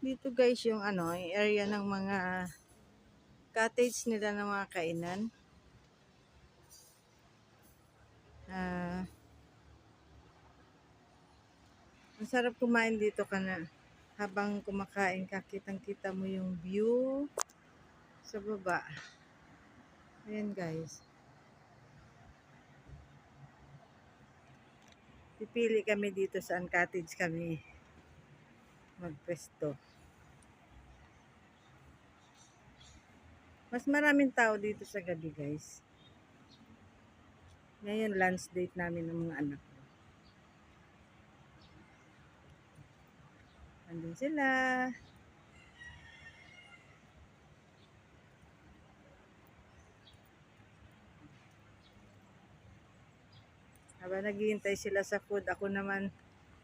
Dito guys yung ano, yung area ng mga cottage nila ng mga kainan. Ang sarap kumain dito ka na. Habang kumakain ka, kitang-kita mo yung view sa baba. Ayan guys. Pipili kami dito saan cottage kami magpwesto. Mas maraming tao dito sa gabi guys. Ngayon lunch date namin ng mga anak ko. Andun sila. Habang naghihintay sila sa food, ako naman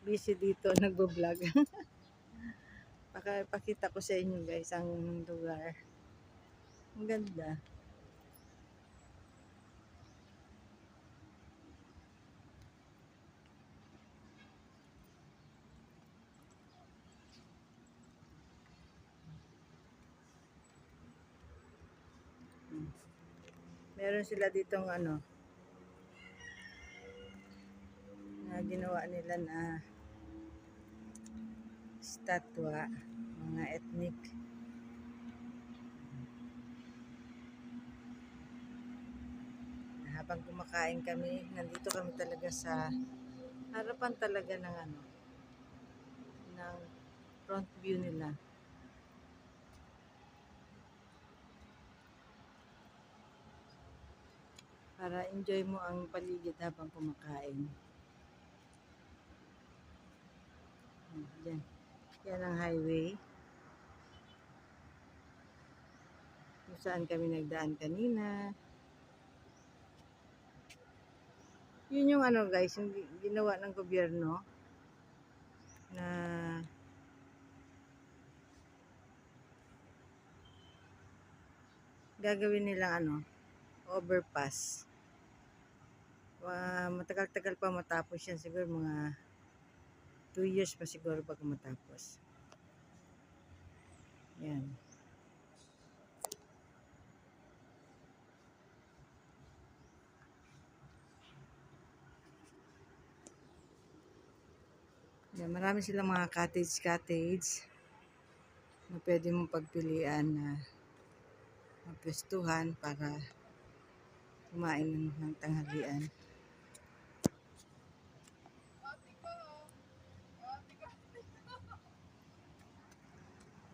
busy dito nagbo-vlog. Pakita ko sa inyo guys ang lugar. Ang ganda. Meron sila ditong ano na ginawa nila na statwa, mga ethnic. Habang kumakain kami, nandito kami talaga sa harapan talaga ng ano, ng front view nila. Para enjoy mo ang paligid habang kumakain. Diyan. Yan ang highway. Kung saan kami nagdaan kanina. Yun yung ano guys, yung ginawa ng gobyerno na gagawin nilang ano, overpass. Matagal-tagal pa matapos yan, siguro mga 2 years pa siguro pag matapos. Yan. Yan, marami silang mga cottage na pwede mong pagpilian na mapwestuhan para kumain ng tanghalian.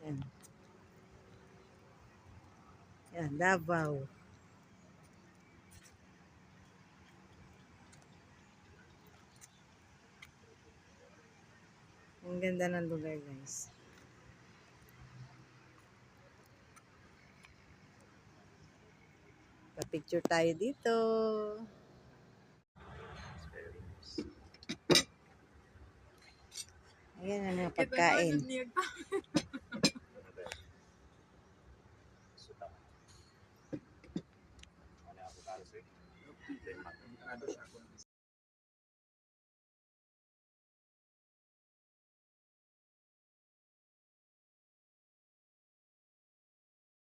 Yan. Yan, Davao. Ang ganda ng lugar guys. Pa-picture tayo dito. Ayan ang mga pagkain.